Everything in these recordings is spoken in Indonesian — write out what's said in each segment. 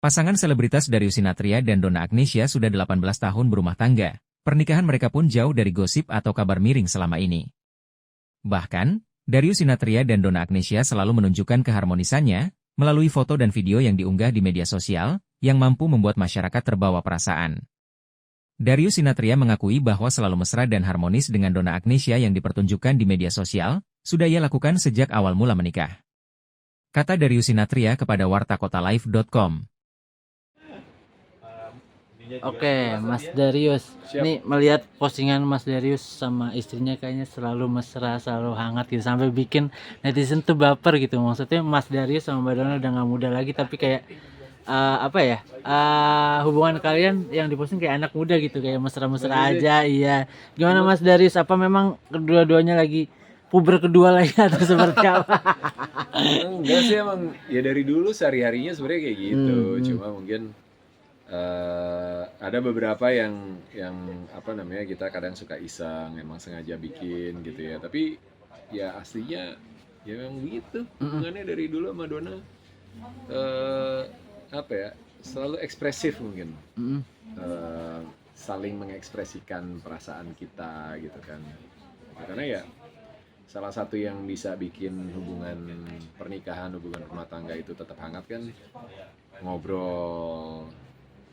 Pasangan selebritas Darius Sinathrya dan Donna Agnesia sudah 18 tahun berumah tangga. Pernikahan mereka pun jauh dari gosip atau kabar miring selama ini. Bahkan, Darius Sinathrya dan Donna Agnesia selalu menunjukkan keharmonisannya melalui foto dan video yang diunggah di media sosial yang mampu membuat masyarakat terbawa perasaan. Darius Sinathrya mengakui bahwa selalu mesra dan harmonis dengan Donna Agnesia yang dipertunjukkan di media sosial, sudah ia lakukan sejak awal mula menikah. Kata Darius Sinathrya kepada wartakotalive.com. Oke, Mas Darius. Nih melihat postingan Mas Darius sama istrinya kayaknya selalu mesra, selalu hangat gitu sampai bikin netizen tuh baper gitu. Maksudnya Mas Darius sama Mbak Donna udah nggak muda lagi tapi kayak hubungan kalian yang diposting kayak anak muda gitu, kayak mesra-mesra aja. Iya. Gimana Mas Darius? Apa memang kedua-duanya lagi puber kedua lagi atau seperti apa? Enggak sih, emang ya dari dulu sehari-harinya sebenarnya kayak gitu. Cuma mungkin ada beberapa yang apa namanya, kita kadang suka iseng, emang sengaja bikin gitu ya. Tapi ya aslinya ya memang begitu. Hubungannya dari dulu sama Donna apa ya, selalu ekspresif mungkin. Saling mengekspresikan perasaan kita gitu kan. Karena ya salah satu yang bisa bikin hubungan pernikahan, hubungan rumah tangga itu tetap hangat kan ngobrol,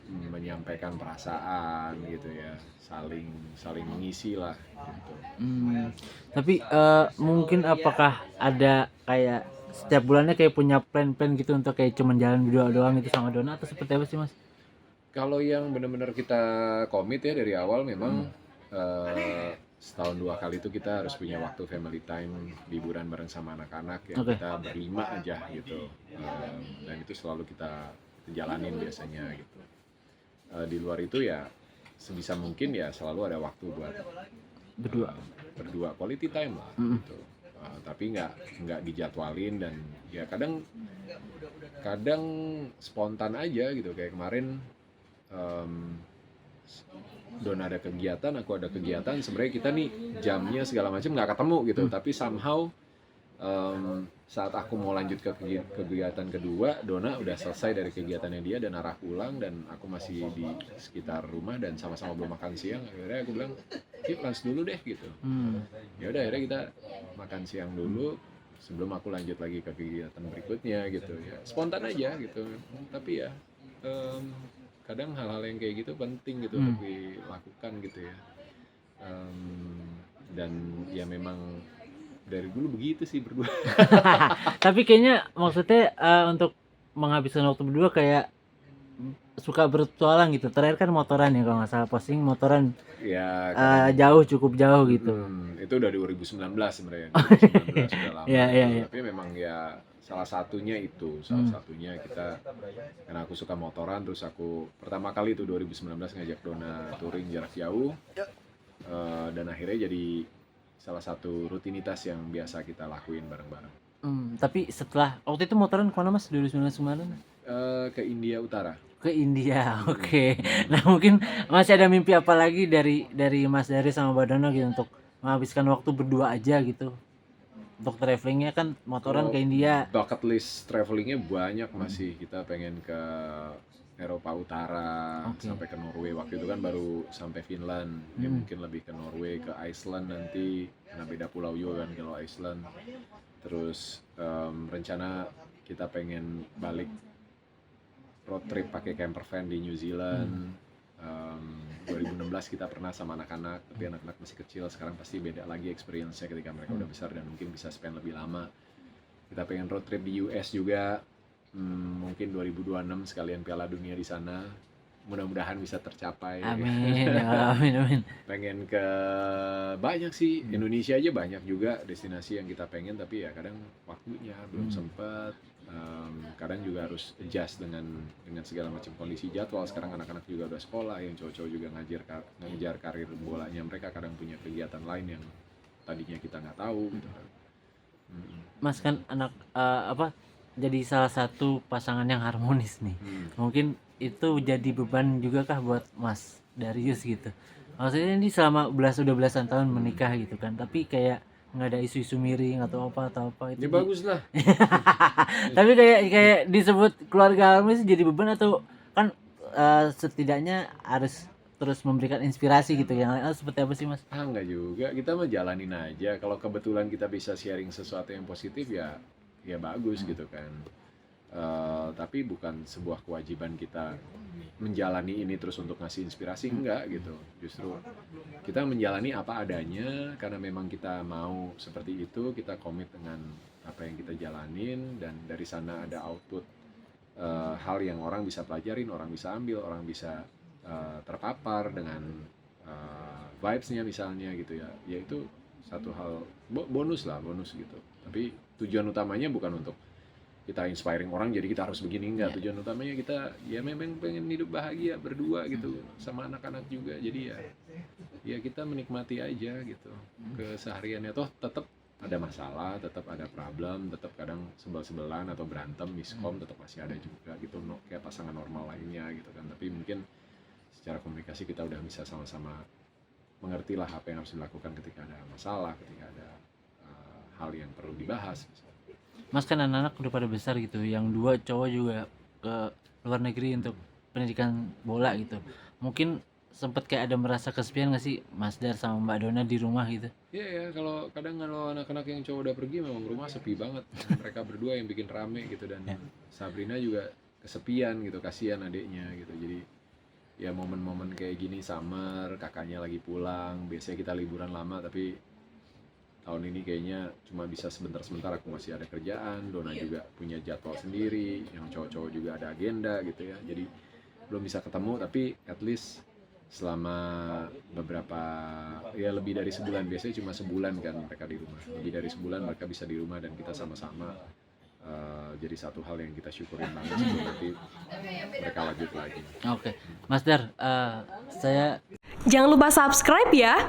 menyampaikan perasaan gitu ya, saling mengisi lah gitu. Tapi mungkin apakah ada kayak setiap bulannya kayak punya plan-plan gitu untuk kayak cuman jalan berdua doang gitu sama Donna atau seperti apa sih Mas? Kalau yang benar-benar kita komit ya dari awal memang setahun 2 kali itu kita harus punya waktu family time, liburan bareng sama anak-anak ya. Kita berlima aja gitu. Dan itu selalu kita jalanin biasanya gitu. Di luar itu ya sebisa mungkin ya selalu ada waktu buat berdua quality time lah gitu. Tapi nggak dijadwalin dan ya kadang spontan aja gitu. Kayak kemarin Donna ada kegiatan, aku ada kegiatan, sebenarnya kita nih jamnya segala macam nggak ketemu gitu. Tapi somehow saat aku mau lanjut ke kegiatan kedua, Donna udah selesai dari kegiatannya dia dan arah pulang, dan aku masih di sekitar rumah dan sama-sama belum makan siang. Akhirnya aku bilang, yuk lunch dulu deh gitu. Ya udah, akhirnya kita makan siang dulu sebelum aku lanjut lagi ke kegiatan berikutnya gitu ya. Spontan aja gitu. Tapi ya kadang hal-hal yang kayak gitu penting gitu untuk dilakukan gitu ya. Dan ya memang dari dulu begitu sih berdua. Tapi kayaknya maksudnya untuk menghabiskan waktu berdua kayak suka bertualang gitu. Terakhir kan motoran ya kalau nggak salah, posting motoran Ya cukup jauh gitu. Itu udah 2019 sebenarnya. 2019 sudah lama. Iya. Tapi memang ya salah satunya kita, karena aku suka motoran, terus aku pertama kali itu 2019 ngajak Donna touring jarak jauh. Dan akhirnya jadi salah satu rutinitas yang biasa kita lakuin bareng-bareng. Tapi setelah waktu itu motoran kemana Mas 2019 kemarin? Ke India Utara. Ke India, oke. Nah mungkin masih ada mimpi apa lagi dari Mas Darius sama Mbak Donna gitu untuk menghabiskan waktu berdua aja gitu? Untuk travelingnya kan motoran ke India. Bucket list travelingnya banyak masih. Kita pengen ke Eropa Utara, sampai ke Norway. Waktu itu kan baru sampai Finland, ya mungkin lebih ke Norway, ke Iceland nanti, karena beda pulau juga kan kalau Iceland. Terus rencana kita pengen balik road trip pakai camper van di New Zealand. 2016 kita pernah sama anak-anak, tapi anak-anak masih kecil. Sekarang pasti beda lagi experience-nya ketika mereka udah besar dan mungkin bisa spend lebih lama. Kita pengen road trip di US juga. Mungkin 2026 sekalian Piala Dunia di sana, mudah-mudahan bisa tercapai. Amin. Pengen ke banyak sih, Indonesia aja banyak juga destinasi yang kita pengen, tapi ya kadang waktunya belum sempat. Kadang juga harus adjust dengan segala macam kondisi jadwal. Sekarang anak-anak juga udah sekolah, yang cowok-cowok juga ngejar karir bolanya, mereka kadang punya kegiatan lain yang tadinya kita nggak tahu gitu. Mas kan anak jadi salah satu pasangan yang harmonis nih. Mungkin itu jadi beban juga kah buat Mas Darius gitu? Maksudnya ini selama udah belasan tahun menikah gitu kan, tapi kayak nggak ada isu-isu miring atau apa itu. Ya bagus lah. Tapi kayak disebut keluarga Almis jadi beban atau kan setidaknya harus terus memberikan inspirasi gitu, yang lain seperti apa sih Mas? Enggak juga, kita mah jalanin aja. Kalau kebetulan kita bisa sharing sesuatu yang positif ya bagus gitu kan. Tapi bukan sebuah kewajiban kita menjalani ini terus untuk ngasih inspirasi, enggak gitu. Justru kita menjalani apa adanya karena memang kita mau seperti itu, kita komit dengan apa yang kita jalanin, dan dari sana ada output hal yang orang bisa pelajarin, orang bisa ambil, orang bisa terpapar dengan vibes-nya misalnya gitu ya. Ya itu satu hal bonus gitu. Tapi tujuan utamanya bukan untuk kita inspiring orang jadi kita harus begini, enggak. Tujuan utamanya kita ya memang pengen hidup bahagia berdua gitu sama anak-anak juga. Jadi ya kita menikmati aja gitu kesehariannya. Toh tetap ada masalah, tetap ada problem, tetap kadang sebel-sebelan atau berantem, miskom tetap masih ada juga gitu, kayak pasangan normal lainnya gitu kan. Tapi mungkin secara komunikasi kita udah bisa sama-sama mengerti lah apa yang harus dilakukan ketika ada masalah, ketika ada hal yang perlu dibahas misalnya. Mas kan anak-anak udah pada besar gitu, yang 2 cowok juga ke luar negeri untuk pendidikan bola gitu. Mungkin sempat kayak ada merasa kesepian nggak sih Mas Dar sama Mbak Dona di rumah gitu? Iya, kalau anak-anak yang cowok udah pergi memang rumah sepi banget. Mereka berdua yang bikin rame gitu, dan Sabrina juga kesepian gitu, kasihan adiknya gitu. Jadi ya momen-momen kayak gini summer, kakaknya lagi pulang, biasanya kita liburan lama, tapi tahun ini kayaknya cuma bisa sebentar-sebentar, aku masih ada kerjaan, Dona juga punya jadwal sendiri, yang cowok-cowok juga ada agenda gitu ya, jadi belum bisa ketemu. Tapi at least selama beberapa, ya lebih dari sebulan, biasanya cuma sebulan kan mereka di rumah, lebih dari sebulan mereka bisa di rumah dan kita sama-sama, jadi satu hal yang kita syukurin banget sebelum nanti mereka lanjut lagi. Oke. Mas Dar, saya Jangan lupa subscribe ya.